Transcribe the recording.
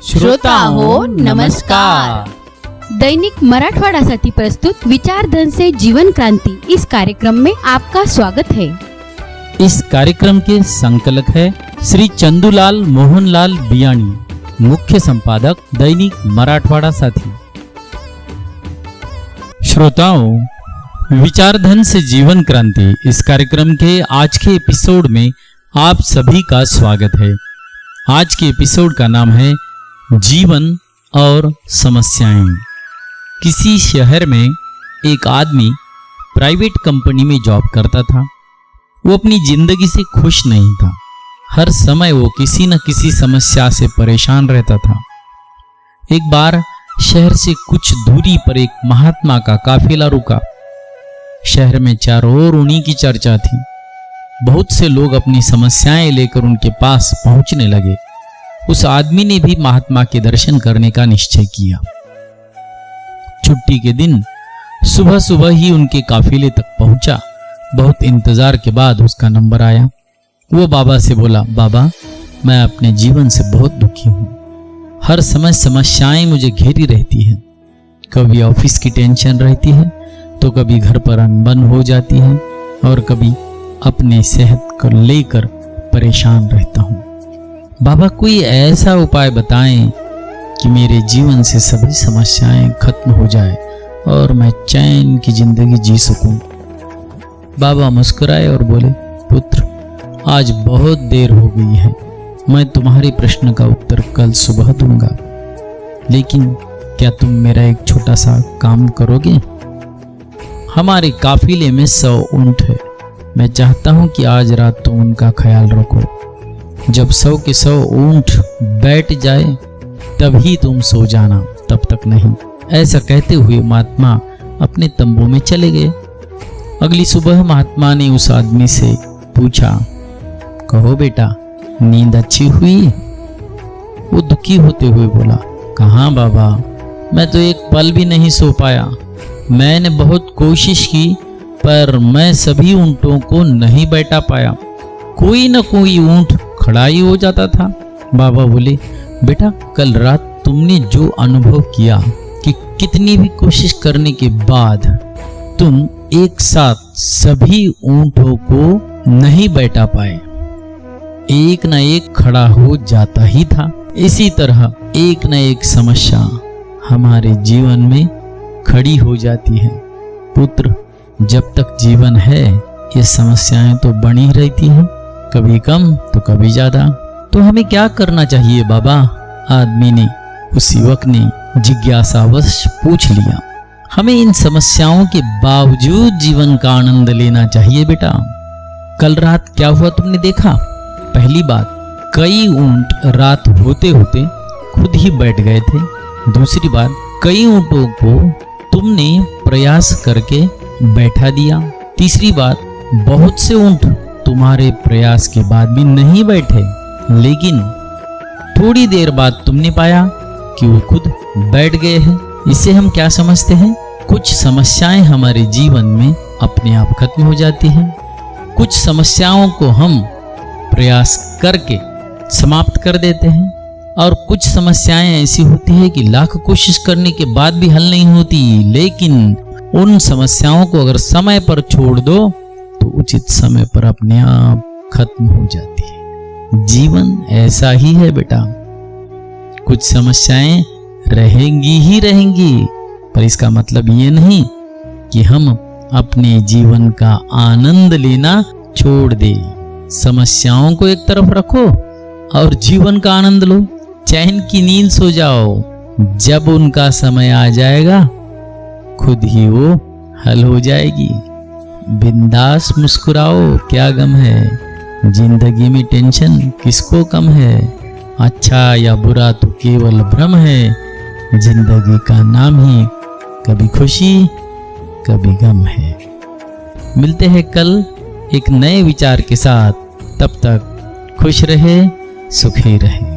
श्रोता हो नमस्कार। दैनिक मराठवाडासाठी प्रस्तुत विचारधन से जीवन क्रांति इस कार्यक्रम में आपका स्वागत है। इस कार्यक्रम के संकलक है श्री चंदूलाल मोहनलाल बियाणी, मुख्य संपादक दैनिक मराठवाड़ा साथी। श्रोताओं, विचारधन से जीवन क्रांति इस कार्यक्रम के आज के एपिसोड में आप सभी का स्वागत है। आज के एपिसोड का नाम है जीवन और समस्याएं। किसी शहर में एक आदमी प्राइवेट कंपनी में जॉब करता था। वो अपनी जिंदगी से खुश नहीं था। हर समय वो किसी न किसी समस्या से परेशान रहता था। एक बार शहर से कुछ दूरी पर एक महात्मा का काफिला रुका। शहर में चारों ओर उन्हीं की चर्चा थी। बहुत से लोग अपनी समस्याएं लेकर उनके पास पहुंचने लगे। उस आदमी ने भी महात्मा के दर्शन करने का निश्चय किया। छुट्टी के दिन सुबह सुबह ही उनके काफिले तक पहुंचा। बहुत इंतजार के बाद उसका नंबर आया। वो बाबा से बोला, बाबा, मैं अपने जीवन से बहुत दुखी हूँ। हर समय समस्याएं मुझे घेरी रहती हैं। कभी ऑफिस की टेंशन रहती है, तो कभी घर पर अनबन हो जाती है, और कभी अपनी सेहत को लेकर परेशान रहता हूँ। बाबा, कोई ऐसा उपाय बताएं कि मेरे जीवन से सभी समस्याएं खत्म हो जाए और मैं चैन की जिंदगी जी सकूं। बाबा मुस्कुराए और बोले, पुत्र, आज बहुत देर हो गई है। मैं तुम्हारे प्रश्न का उत्तर कल सुबह दूंगा, लेकिन क्या तुम मेरा एक छोटा सा काम करोगे? हमारे काफिले में 100 ऊंट है। मैं चाहता हूं कि आज रात तुम उनका ख्याल रखो। जब 100 के 100 ऊंट बैठ जाए तभी तुम सो जाना, तब तक नहीं। ऐसा कहते हुए महात्मा अपने तंबू में चले गए। अगली सुबह महात्मा ने उस आदमी से पूछा, कहो बेटा, नींद अच्छी हुई? वो दुखी होते हुए बोला, कहाँ बाबा, मैं तो एक पल भी नहीं सो पाया। मैंने बहुत कोशिश की, पर मैं सभी ऊंटों को नहीं बैठा पाया। कोई न कोई ऊंट खड़ा ही हो जाता था। बाबा बोले, बेटा, कल रात तुमने जो अनुभव किया कि कितनी भी कोशिश करने के बाद तुम एक साथ सभी ऊंटों को नहीं बैठा पाए, एक न एक खड़ा हो जाता ही था। इसी तरह एक न एक समस्या हमारे जीवन में खड़ी हो जाती है। पुत्र, जब तक जीवन है ये समस्याएं तो बनी रहती हैं, कभी कम तो कभी ज्यादा। तो हमें क्या करना चाहिए बाबा? आदमी ने, उस युवक ने जिज्ञासावश पूछ लिया। हमें इन समस्याओं के बावजूद जीवन का आनंद लेना चाहिए बेटा। कल रात क्या हुआ तुमने देखा? पहली बात, कई ऊंट रात होते होते खुद ही बैठ गए थे। दूसरी बात, कई ऊंटों को तुमने प्रयास करके बैठा दिया। तीसरी बात, बहुत से ऊंट तुम्हारे प्रयास के बाद भी नहीं बैठे, लेकिन थोड़ी देर बाद तुमने पाया कि वो खुद बैठ गए हैं। इससे हम क्या समझते हैं? कुछ समस्याएं हमारे जीवन में अपने आप खत्म हो जाती हैं। कुछ समस्याओं को हम प्रयास करके समाप्त कर देते हैं, और कुछ समस्याएं ऐसी होती है कि लाख कोशिश करने के बाद भी हल नहीं होती, लेकिन उन समस्याओं को अगर समय पर छोड़ दो तो उचित समय पर अपने आप खत्म हो जाती है। जीवन ऐसा ही है बेटा। कुछ समस्याएं रहेंगी ही रहेंगी, पर इसका मतलब ये नहीं कि हम अपने जीवन का आनंद लेना छोड़ दे। समस्याओं को एक तरफ रखो और जीवन का आनंद लो। चैन की नींद सो जाओ। जब उनका समय आ जाएगा, खुद ही वो हल हो जाएगी। बिंदास मुस्कुराओ, क्या गम है? जिंदगी में टेंशन किसको कम है? अच्छा या बुरा तो केवल भ्रम है। जिंदगी का नाम ही कभी खुशी कभी गम है। मिलते हैं कल एक नए विचार के साथ। तब तक खुश रहे, सुखी रहे।